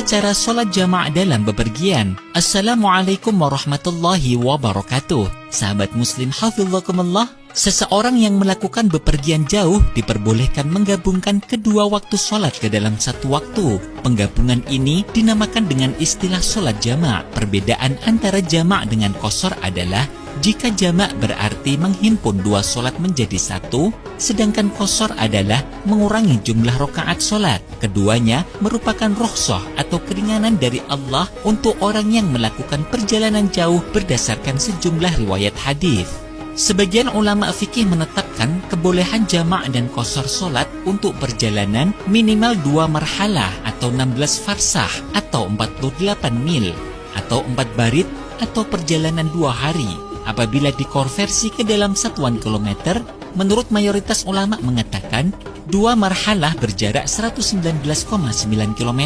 Tata cara sholat jamaah dalam bepergian. Assalamualaikum warahmatullahi wabarakatuh. Sahabat muslim hafizakumullah, seseorang yang melakukan bepergian jauh diperbolehkan menggabungkan kedua waktu sholat ke dalam satu waktu. Penggabungan ini dinamakan dengan istilah sholat jamaah. Perbedaan antara jamaah dengan qashar adalah jika jamak berarti menghimpun dua sholat menjadi satu, sedangkan qashar adalah mengurangi jumlah rakaat sholat. Keduanya merupakan rukhsah atau keringanan dari Allah untuk orang yang melakukan perjalanan jauh berdasarkan sejumlah riwayat hadis. Sebagian ulama fikih menetapkan kebolehan jamak dan qashar sholat untuk perjalanan minimal 2 marhalah atau 16 farsah atau 48 mil atau 4 barit atau perjalanan 2 hari. Apabila dikonversi ke dalam satuan kilometer, menurut mayoritas ulama mengatakan 2 marhalah berjarak 119,9 km.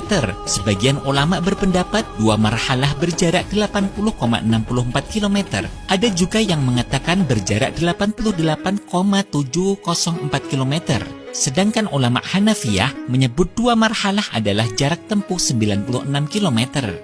Sebagian ulama berpendapat 2 marhalah berjarak 80,64 km. Ada juga yang mengatakan berjarak 88,704 km. Sedangkan ulama Hanafiyah menyebut 2 marhalah adalah jarak tempuh 96 km.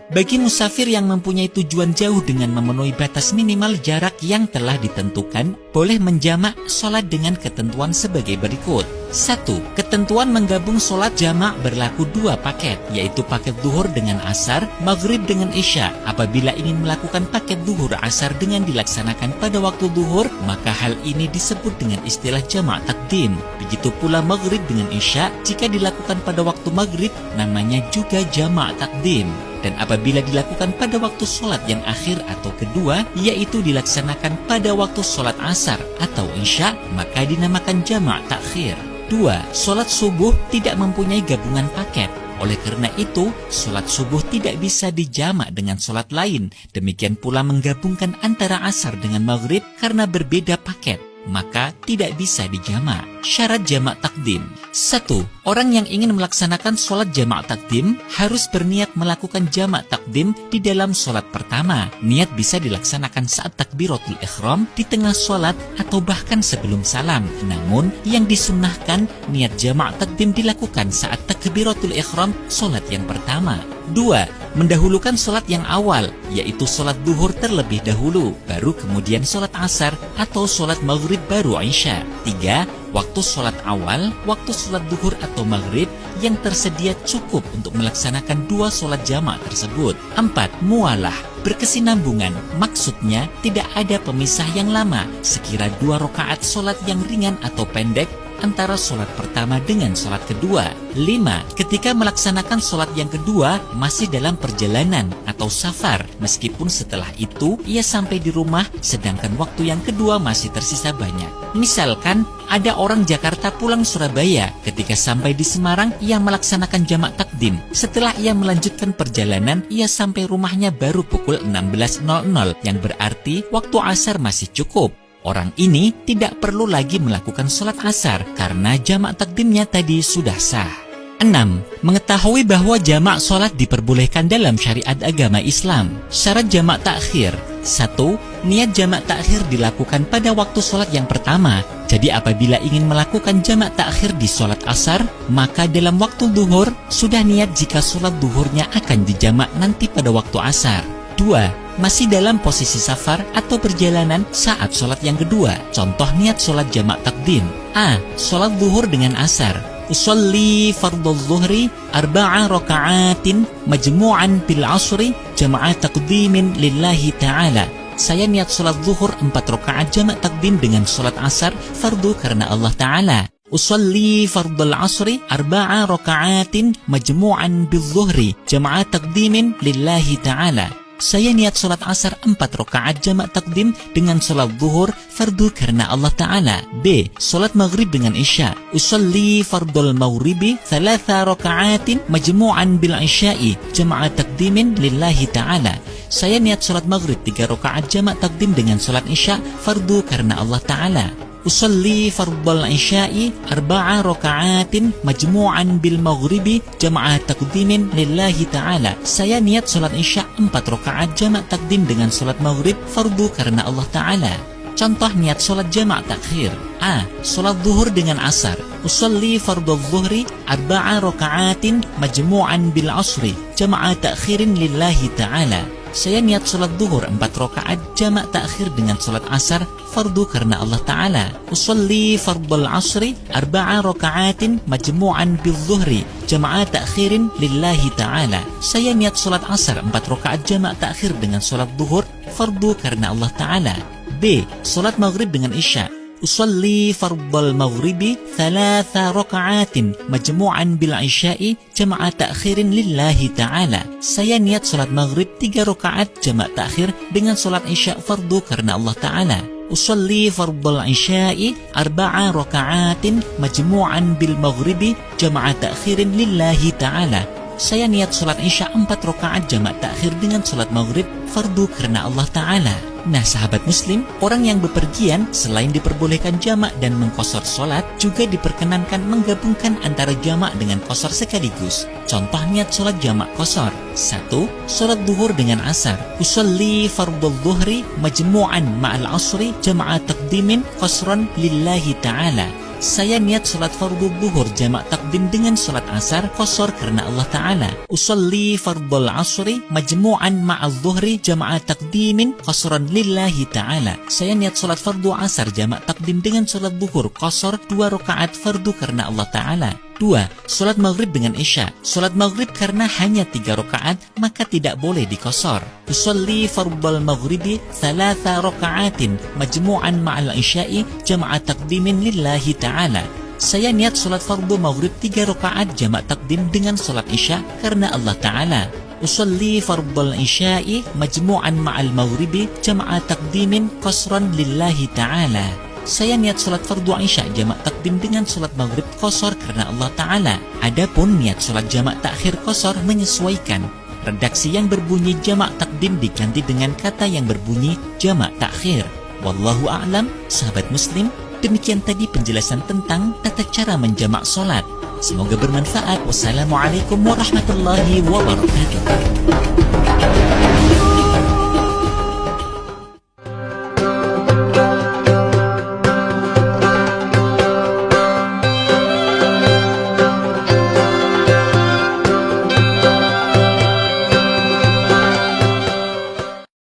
Bagi musafir yang mempunyai tujuan jauh dengan memenuhi batas minimal jarak yang telah ditentukan, boleh menjamak sholat dengan ketentuan sebagai berikut. 1. Ketentuan menggabung sholat jamak berlaku 2 paket, yaitu paket duhur dengan asar, maghrib dengan isya. Apabila ingin melakukan paket duhur asar dengan dilaksanakan pada waktu duhur, maka hal ini disebut dengan istilah jamak takdim. Begitu pula maghrib dengan isya, jika dilakukan pada waktu maghrib, namanya juga jamak takdim. Dan apabila dilakukan pada waktu sholat yang akhir atau kedua, yaitu dilaksanakan pada waktu sholat asar atau isya, maka dinamakan jamak takhir. 2. Sholat subuh tidak mempunyai gabungan paket. Oleh karena itu, sholat subuh tidak bisa dijamak dengan sholat lain. Demikian pula menggabungkan antara asar dengan maghrib karena berbeda paket, maka tidak bisa dijamak. Syarat jamak takdim. 1. Orang yang ingin melaksanakan sholat jamak takdim harus berniat melakukan jamak takdim di dalam sholat pertama. Niat bisa dilaksanakan saat takbiratul ihram, di tengah sholat, atau bahkan sebelum salam. Namun, yang disunnahkan niat jamak takdim dilakukan saat takbiratul ihram sholat yang pertama. 2. Mendahulukan sholat yang awal, yaitu sholat duhur terlebih dahulu, baru kemudian sholat asar atau sholat maghrib baru isya. 3. Waktu sholat awal, waktu sholat duhur atau maghrib yang tersedia cukup untuk melaksanakan 2 sholat jamak tersebut. 4. Mualah, berkesinambungan, maksudnya tidak ada pemisah yang lama, sekira 2 rakaat sholat yang ringan atau pendek antara sholat pertama dengan sholat kedua. 5. Ketika melaksanakan sholat yang kedua masih dalam perjalanan atau safar, meskipun setelah itu ia sampai di rumah sedangkan waktu yang kedua masih tersisa banyak. Misalkan ada orang Jakarta pulang Surabaya, ketika sampai di Semarang ia melaksanakan jamak takdim. Setelah ia melanjutkan perjalanan, ia sampai rumahnya baru pukul 16.00, yang berarti waktu asar masih cukup. Orang ini tidak perlu lagi melakukan sholat asar karena jamak takdimnya tadi sudah sah. 6. Mengetahui bahwa jamak sholat diperbolehkan dalam syariat agama Islam. Syarat jamak takhir. 1. Niat jamak takhir dilakukan pada waktu sholat yang pertama. Jadi apabila ingin melakukan jamak takhir di sholat asar, maka dalam waktu duhur sudah niat jika sholat duhurnya akan dijamak nanti pada waktu asar. 2. Masih dalam posisi safar atau perjalanan saat sholat yang kedua. Contoh niat sholat jamak takdim. A. Sholat duhur dengan asar. Usolli fardhu zuhri 4 raka'atin majmu'an bil asri jama'a takdimin lillahi ta'ala. Saya niat sholat zuhur 4 rakaat jamak takdim dengan sholat asar fardu karena Allah Ta'ala. Usolli fardhul asri 4 raka'atin majmu'an bil zuhri jama'a takdimin lillahi ta'ala. Saya niat sholat asar 4 rakaat jamak takdim dengan sholat zuhur fardu karena Allah Ta'ala. B. Sholat maghrib dengan isya. Usolli fardul maghribi 3 raka'atin majmu'an bil isya'i jama'a takdimin lillahi Ta'ala. Saya niat sholat maghrib 3 rakaat jamak takdim dengan sholat isya fardu karena Allah Ta'ala. Usolli fardul isya'i 4 raka'atin majmu'an bil maghribi jama'a takdimin lillahi ta'ala. Saya niat sholat isya 4 rakaat jamak takdim dengan sholat maghrib fardu karena Allah Ta'ala. Contoh niat sholat jamak takhir. A. Sholat zuhur dengan asar. usalli fardhu dhuhri 4 raka'atin majmu'an bil 'ashri jama'a ta'khirin lillahi ta'ala. Saya niat salat zuhur 4 rakaat jamak takhir dengan salat asar fardu karena Allah Ta'ala. Usalli fardhul 'ashri 4 raka'atin majmu'an bil dhuhri jama'a ta'khirin lillahi ta'ala. Saya niat salat asar 4 rakaat jamak takhir dengan salat zuhur fardu karena Allah Ta'ala. B. Salat maghrib dengan isya. Usalli fardhal maghribi 3 raka'atin majmu'an bil isya'i jama'a ta'khirin lillahi ta'ala. Saya niat salat maghrib 3 rakaat jamak takhir dengan salat isya' fardu karena Allah Ta'ala. Usalli fardhal isya'i 4 raka'atin majmu'an bil maghribi jama'a ta'khirin lillahi ta'ala. Saya niat salat isya' 4 rakaat jamak takhir dengan salat maghrib fardu karena Allah Ta'ala. Nah sahabat muslim, orang yang bepergian selain diperbolehkan jamak dan mengqashar sholat, juga diperkenankan menggabungkan antara jamak dengan qashar sekaligus. Contoh niat sholat jamak qashar. 1. Sholat zuhur dengan asar. Usalli fardhu dhuhri majmu'an ma'al asri jama'a taqdimin qashran lillahi ta'ala. Saya niat salat fardhu zuhur jamak takdim dengan salat asar qashar karena Allah Ta'ala. Usalli fardhul 'ashri majmu'an ma'al dhuhri jama'a takdimin qashran lillahi Ta'ala. Saya niat salat fardhu asar jamak takdim dengan salat zuhur qashar 2 rakaat fardu karena Allah Ta'ala. 2. Salat maghrib dengan isya. Salat maghrib karena hanya 3 rakaat maka tidak boleh diqashar. Usalli fardhal maghribi 3 raka'atin majmu'an ma'al isya'i jama'a taqdimin lillahi ta'ala. Saya niat salat fardhu maghrib 3 rakaat jamak takdim dengan salat isya karena Allah Ta'ala. Usalli fardhal isya'i majmu'an ma'al maghribi jama'a taqdimin qashran lillahi ta'ala. Saya niat salat fardhu isya jamak takdim dengan salat maghrib qashar karena Allah Ta'ala. Adapun niat salat jamak takhir qashar menyesuaikan. Redaksi yang berbunyi jamak takdim diganti dengan kata yang berbunyi jamak takhir. Wallahu a'lam, sahabat muslim. Demikian tadi penjelasan tentang tata cara menjamak salat. Semoga bermanfaat. Wassalamualaikum warahmatullahi wabarakatuh.